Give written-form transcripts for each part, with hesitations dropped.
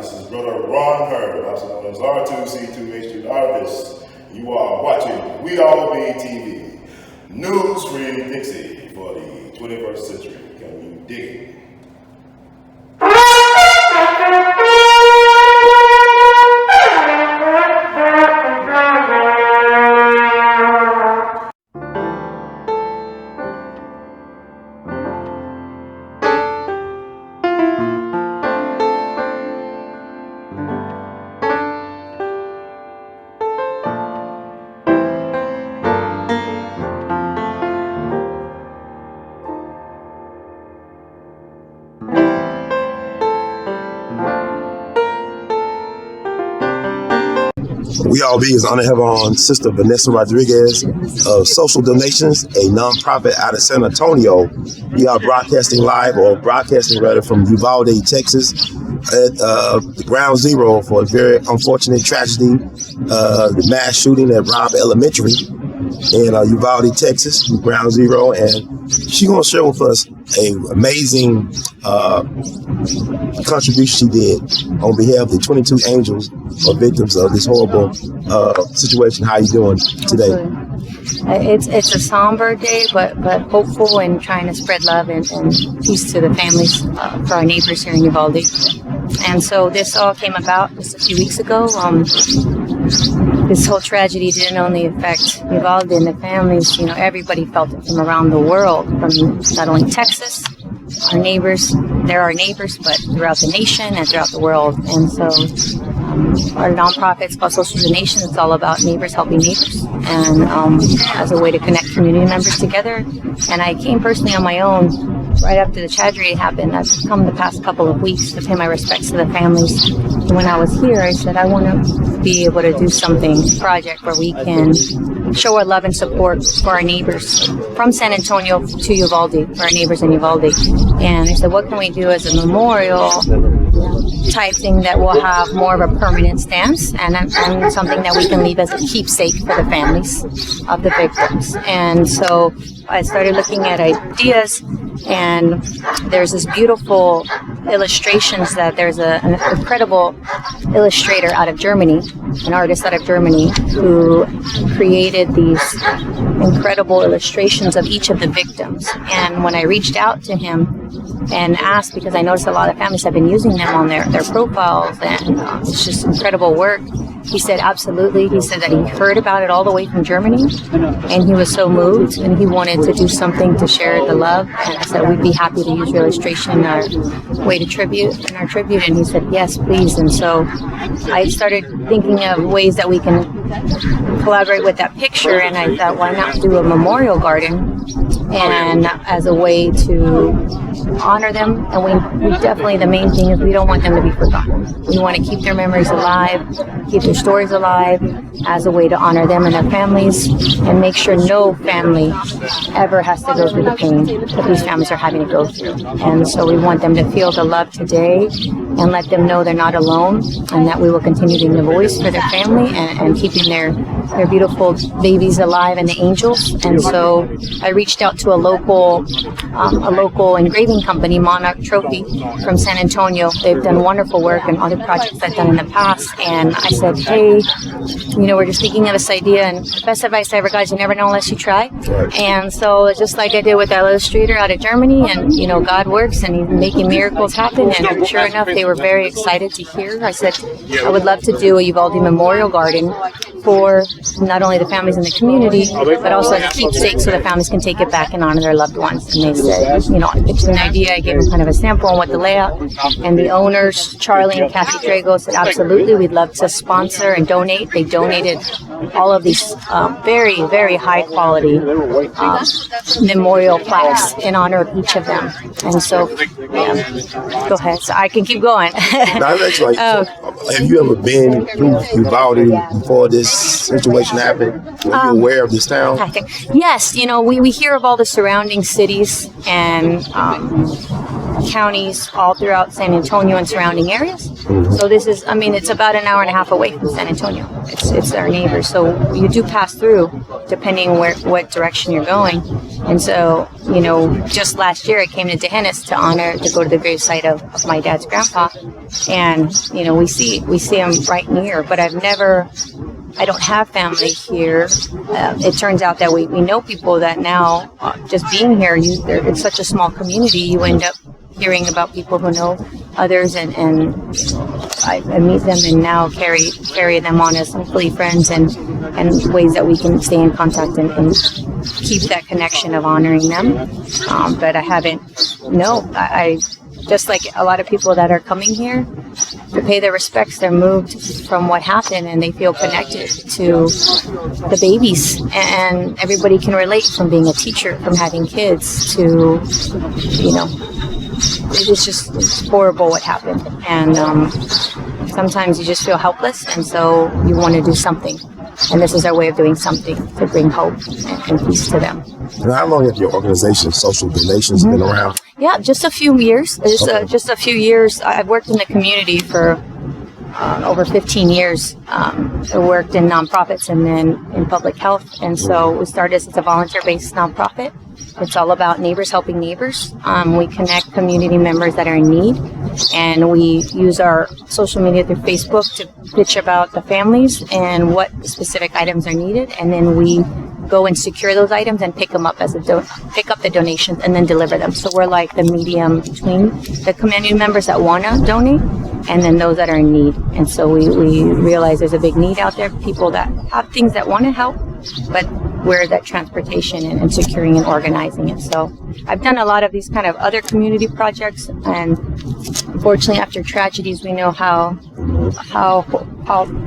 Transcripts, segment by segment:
This is Brother Ron Heard, also known as R2C2H2 Artist. You are watching We All Be TV, News Free Dixie for the 21st century. Can you dig it? We All Be is honored to have on Sister Vanessa Rodriguez of Social Donations, a nonprofit out of San Antonio. We are broadcasting rather from Uvalde, Texas, at the ground zero for a very unfortunate tragedy, the mass shooting at Robb Elementary in Uvalde, Texas, ground zero. And she's going to share with us an amazing contribution she did on behalf of the 22 angels or victims of this horrible situation. How are you doing today? It's a somber day, but hopeful, and trying to spread love and peace to the families for our neighbors here in Uvalde. And so this all came about just a few weeks ago. This whole tragedy didn't only affect Uvalde and the families. Everybody felt it from around the world, from not only Texas, our neighbors, they're our neighbors, but throughout the nation and throughout the world. And so our nonprofit is called Social Donations. It's all about neighbors helping neighbors, and as a way to connect community members together. And I came personally on my own right after the tragedy happened. I've come the past couple of weeks to pay my respects to the families. And when I was here, I said I want to be able to do something, a project where we can show our love and support for our neighbors from San Antonio to Uvalde, for our neighbors in Uvalde. And I said, what can we do as a memorial type thing that will have more of a permanent stance and something that we can leave as a keepsake for the families of the victims. And so I started looking at ideas, and there's this beautiful illustrations that there's an incredible illustrator out of Germany, an artist out of Germany, who created these incredible illustrations of each of the victims. And when I reached out to him and asked, because I noticed a lot of families have been using them on their profiles, and it's just incredible work, he said absolutely. He said that he heard about it all the way from Germany, and he was so moved, and he wanted to do something to share the love. And I said, we'd be happy to use your illustration, our way to tribute, and our tribute. And he said, yes, please. And so I started thinking of ways that we can collaborate with that picture, and I thought, why not do a memorial garden, and as a way to honor them. And we definitely, the main thing is we don't want them to be forgotten. We want to keep their memories alive, keep their stories alive, as a way to honor them and their families, and make sure no family ever has to go through the pain that these families are having to go through. And so we want them to feel the love today, and let them know they're not alone, and that we will continue being the voice for their family and keeping their beautiful babies alive and the angels. And so I reached out to a local engraving company, Monarch Trophy, from San Antonio. They've done wonderful work and other projects I've done in the past. And I said, hey, we're just thinking of this idea, and the best advice I ever got is you never know unless you try. And so just like I did with that illustrator out of Germany, and God works and he's making miracles happen. And sure enough, they were very excited to hear. I said, I would love to do a Uvalde Memorial Garden for not only the families in the community, but also as a keepsake so the families can take it back and honor their loved ones. And they said, I pitched an idea. I gave them kind of a sample on what the layout. And the owners, Charlie and Kathy Drago, said, absolutely, we'd love to sponsor and donate. They donated all of these very, very high quality memorial plaques in honor of each of them. And so, go ahead. So I can keep going. Have you ever been through Uvalde before this situation happened? Were you aware of this town? Yes, we hear of all the surrounding cities, and counties all throughout San Antonio and surrounding areas. So this is, it's about an hour and a half away from San Antonio. It's our neighbors. So you do pass through depending what direction you're going. And so, just last year I came to Tejenes to go to the gravesite of my dad's grandpa. And, we see him right near, but I don't have family here. It turns out that we know people that now, just being here, it's such a small community, you end up hearing about people who know others, and I meet them and now carry them on as hopefully friends and ways that we can stay in contact and keep that connection of honoring them. But I haven't, I just like a lot of people that are coming here to pay their respects, they're moved from what happened and they feel connected to the babies. And everybody can relate, from being a teacher, from having kids to, it's horrible what happened. And sometimes you just feel helpless, and so you want to do something. And this is our way of doing something to bring hope and peace to them. And how long have your organization, Social Donations, been around? Yeah, just a few years. Just a few years. I've worked in the community for over 15 years. I worked in nonprofits and then in public health. And so we started as a volunteer-based nonprofit. It's all about neighbors helping neighbors. We connect community members that are in need, and we use our social media through Facebook to pitch about the families and what specific items are needed, and then we go and secure those items and pick them up pick up the donations and then deliver them. So we're like the medium between the community members that want to donate and then those that are in need. And so we realize there's a big need out there, people that have things that want to help, but we're that transportation and securing and organizing it. So I've done a lot of these kind of other community projects, and unfortunately after tragedies we know how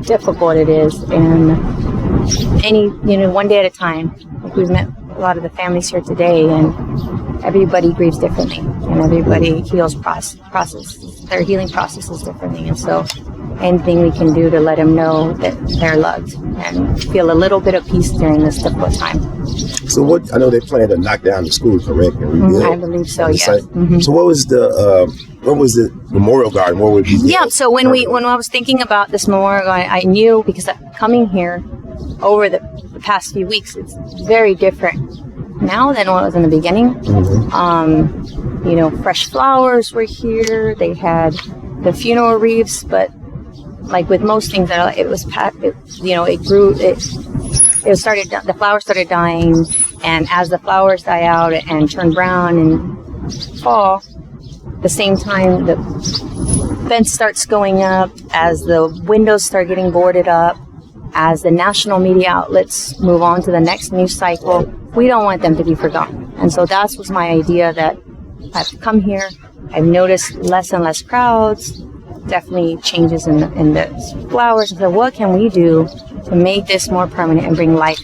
difficult it is, and one day at a time. Like, we've met a lot of the families here today, and everybody grieves differently, and everybody heals their healing processes differently. And so anything we can do to let them know that they're loved and feel a little bit of peace during this difficult time. So I know they plan to knock down the school, correct? I believe so, yes. So what was the memorial garden? What would be? Yeah, so when I was thinking about this memorial garden, I knew, because coming here over the past few weeks, it's very different now than what it was in the beginning. Fresh flowers were here. They had the funeral wreaths, but like with most things, it was it grew. The flowers started dying, and as the flowers die out and turn brown and fall, the same time the fence starts going up, as the windows start getting boarded up, as the national media outlets move on to the next news cycle. We don't want them to be forgotten. And so that was my idea, that I've come here, I've noticed less and less crowds, definitely changes in the flowers. So what can we do to make this more permanent and bring life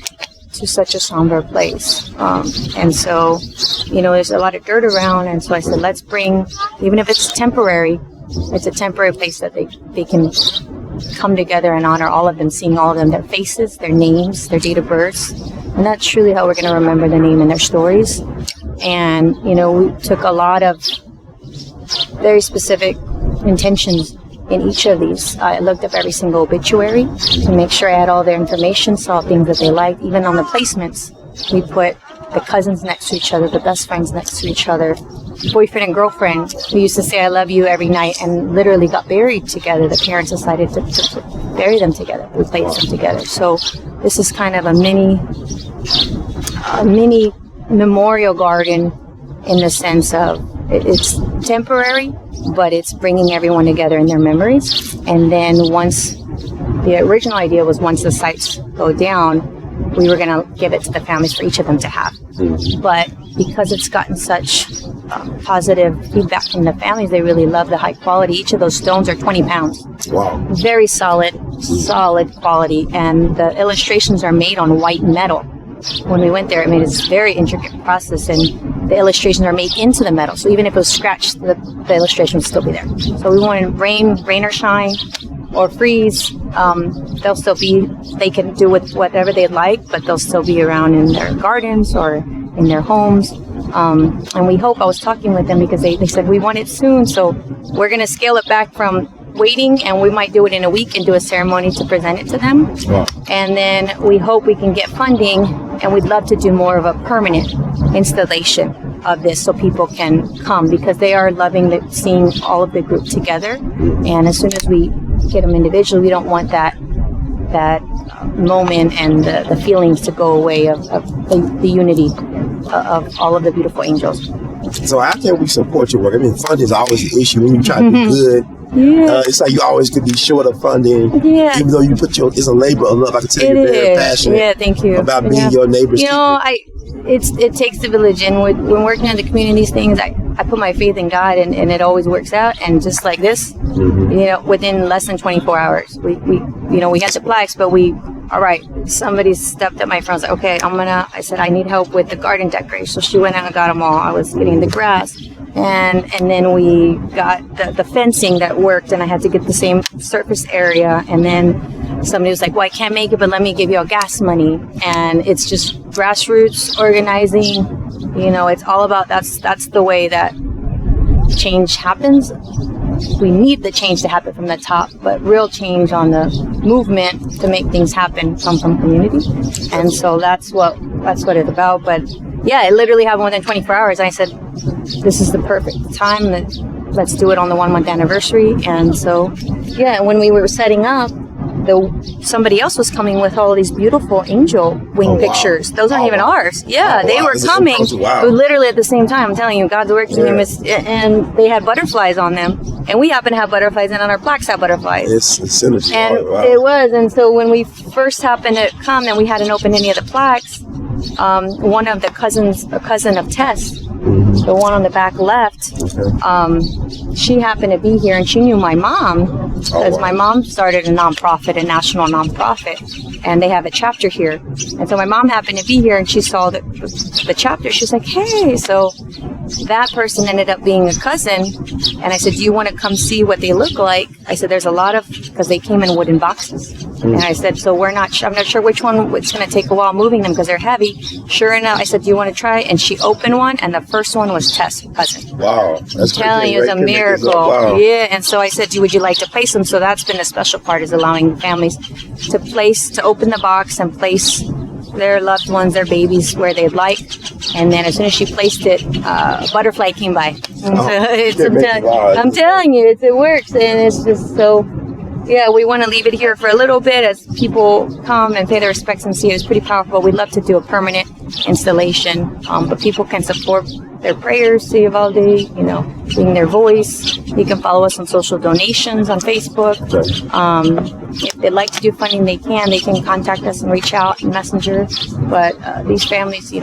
to such a somber place? And so, there's a lot of dirt around, and so I said, let's bring, even if it's temporary, it's a temporary place that they can come together and honor all of them, seeing all of them, their faces, their names, their date of births. And that's truly how we're going to remember their name and their stories. And, we took a lot of very specific intentions in each of these. I looked up every single obituary to make sure I had all their information, saw things that they liked. Even on the placements, we put the cousins next to each other, the best friends next to each other, boyfriend and girlfriend who used to say I love you every night and literally got buried together. The parents decided to bury them together. We placed them together. So this is kind of a mini memorial garden, in the sense of it's temporary, but it's bringing everyone together in their memories. And then the original idea was once the sites go down, we were going to give it to the families for each of them to have. But because it's gotten such positive feedback from the families, they really love the high quality. Each of those stones are 20 pounds. Wow. Very solid quality. And the illustrations are made on white metal. When we went there, it's a very intricate process, and the illustrations are made into the metal. So even if it was scratched, the illustration would still be there. So we wanted rain or shine or freeze. They'll still be, they can do with whatever they'd like, but they'll still be around in their gardens or in their homes. And we hope, I was talking with them because they said we want it soon. So we're going to scale it back from waiting, and we might do it in a week and do a ceremony to present it to them. Wow. And then we hope we can get funding, and we'd love to do more of a permanent installation of this so people can come, because they are loving seeing all of the group together. And as soon as we get them individually, we don't want that moment and the feelings to go away of the unity of all of the beautiful angels. So how can we support your work? I mean, funding is always an issue when you try to do good. Yeah. It's like you always could be short of funding, Yeah. even though you put it's a labor of love. I can tell It you're very is. passionate Yeah, thank you. about being Yeah. your neighbor's You know, it takes a village, and when working on the communities things, I put my faith in God, and it always works out. And just like this, within less than 24 hours, we had the plaques, but all right, somebody stepped up my front. I was like, okay, I said, I need help with the garden decoration. So she went out and got them all. I was getting the grass. And then we got the fencing that worked, and I had to get the same surface area. And then somebody was like, well, I can't make it, but let me give you all gas money. And it's just grassroots organizing. It's all about, that's the way that change happens. We need the change to happen from the top, but real change on the movement to make things happen come from community. And so that's what it's about. But yeah, it literally happened within 24 hours. And I said, this is the perfect time. Let's do it on the 1 month anniversary. And so, yeah, when we were setting up, somebody else was coming with all these beautiful angel wing pictures. Those aren't even ours. Yeah, they were coming literally at the same time. I'm telling you, God's working. And they had butterflies on them. And we happen to have butterflies, and on our plaques have butterflies. It's synergy. And it was. And so when we first happened to come and we hadn't opened any of the plaques, one of the a cousin of Tess, the one on the back left, she happened to be here, and she knew my mom because my mom started a national nonprofit, and they have a chapter here. And so my mom happened to be here, and she saw the chapter. She's like, hey, so that person ended up being a cousin. And I said, do you want to come see what they look like? I said, there's a lot of, because they came in wooden boxes. And I said, so I'm not sure which one, it's going to take a while moving them because they're heavy. Sure enough, I said, do you want to try? And she opened one, and the first one was Tess' cousin. Wow. That's I'm telling you, it's a miracle. Wow. Yeah, and so I said, would you like to place them? So that's been the special part, is allowing families to open the box and place their loved ones, their babies, where they'd like. And then as soon as she placed it, a butterfly came by. I'm telling you, it works. And it's just so, yeah, we want to leave it here for a little bit as people come and pay their respects and see it. It's pretty powerful. We'd love to do a permanent installation, but people can support their prayers to Uvalde, being their voice. You can follow us on social donations on Facebook. If they'd like to do funding, they can contact us and reach out in Messenger. But these families, they're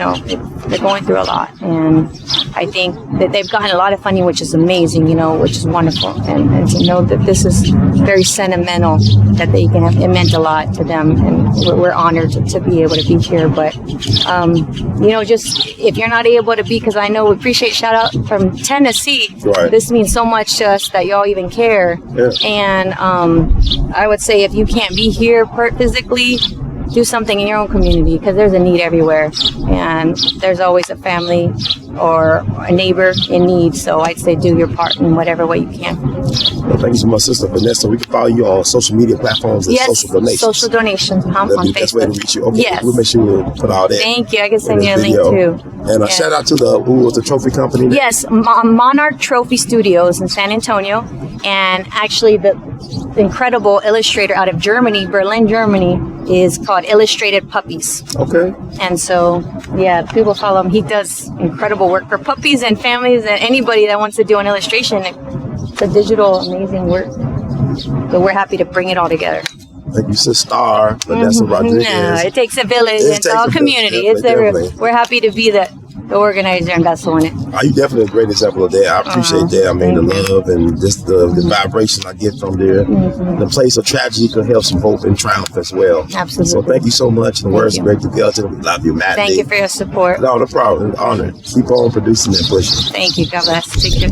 going through a lot. And I think that they've gotten a lot of funding, which is amazing, which is wonderful. And to know that this is very sentimental, that they can have, it meant a lot to them. And we're honored to be able to be here. But, just if you're not able to be, because I know we appreciate shout out from Tennessee. Right. This means so much to us that y'all even care. Yeah. And I would say if you can't be here physically, do something in your own community, because there's a need everywhere, and there's always a family or a neighbor in need. So I'd say do your part in whatever way you can. Well, thank you so much, Sister Vanessa. We can follow you on social media platforms and social donations. Social donations on That'd be the Facebook. best way to reach you. Okay, yes. We'll make sure we'll put all that. Thank you. I can send you a link video. too. And a shout out to who was the trophy company? Yes, Monarch Trophy Studios in San Antonio, and actually the incredible illustrator out of Germany, Berlin, Germany, is called Illustrated Puppies. Okay. And so, yeah, people follow him. He does incredible work for puppies and families and anybody that wants to do an illustration. It's a digital, amazing work. So we're happy to bring it all together. Thank you, Sister Vanessa Rodriguez. No, it takes a village. It's all community. Definitely. We're happy to be the organizer and vessel in it. Are you definitely a great example of that? I appreciate that. I mean, the love and just the vibration I get from there. The place of tragedy could have some hope and triumph as well. Absolutely. So thank you so much. The words great to be out there. We love you, Matt. Thank you for your support. No problem. An honor. Keep on producing and pushing. Thank you. God bless. Take care.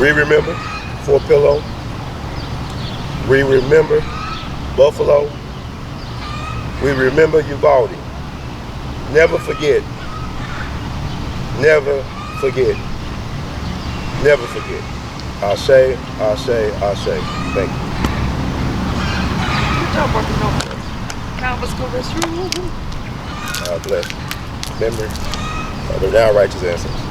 We remember Fort Pillow. We remember Buffalo. We remember Uvalde. Never forget. Never forget. Never forget. Ashe, Ashe, Ashe. Thank you. Good job, Martin. Now let's go restroom. God bless. Memory of the now righteous ancestors.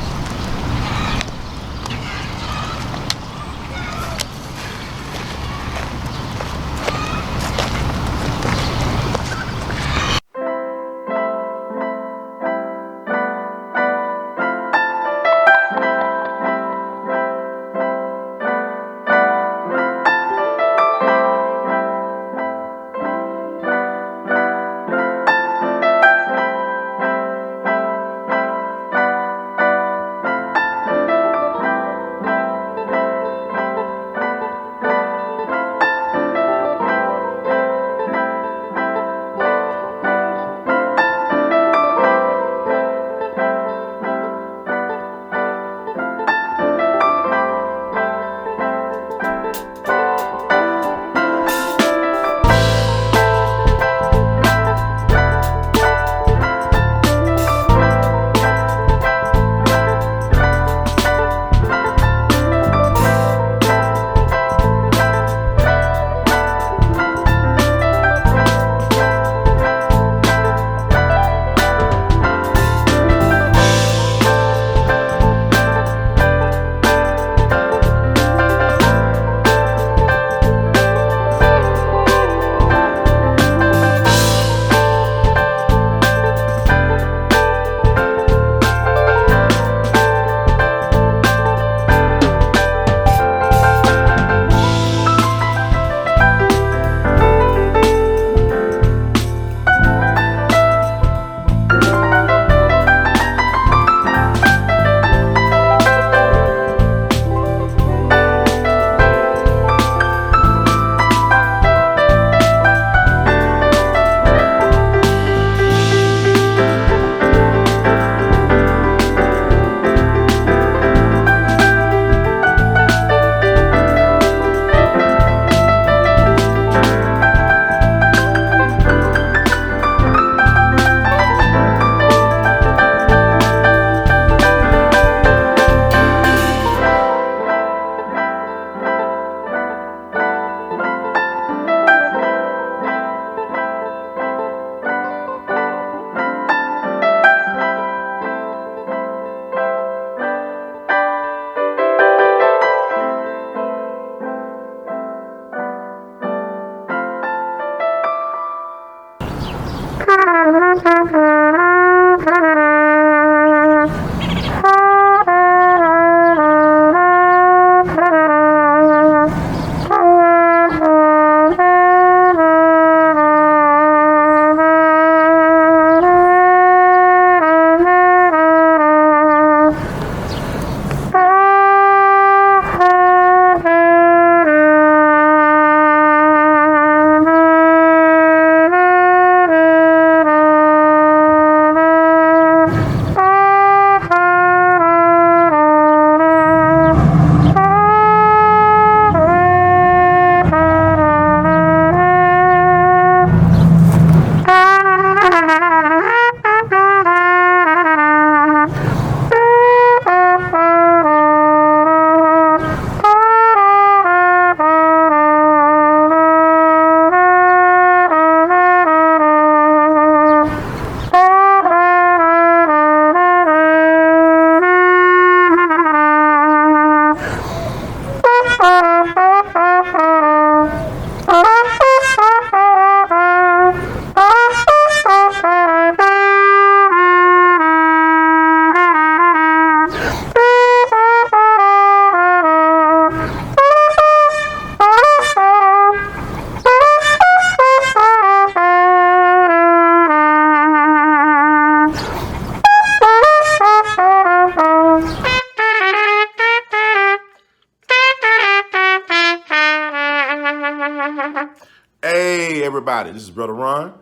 Hey everybody, this is Brother Ron.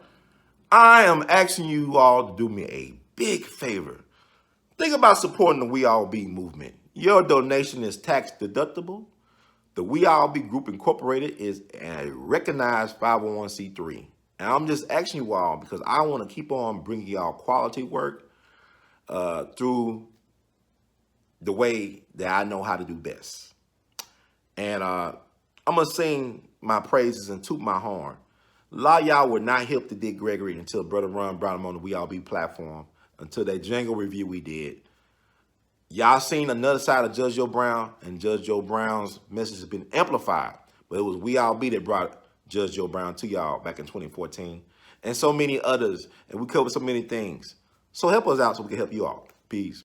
I am asking you all to do me a big favor. Think about supporting the We All Be movement. Your donation is tax deductible. The We All Be Group Incorporated is a recognized 501c3. And I'm just asking you all because I want to keep on bringing y'all quality work through the way that I know how to do best. And I'm going to sing my praises and toot my horn. A lot of y'all were not hip to Dick Gregory until Brother Ron brought him on the We All Be platform, until that jingle review we did. Y'all seen another side of Judge Joe Brown, and Judge Joe Brown's message has been amplified. But it was We All Be that brought Judge Joe Brown to y'all back in 2014. And so many others. And we covered so many things. So help us out so we can help you all. Peace.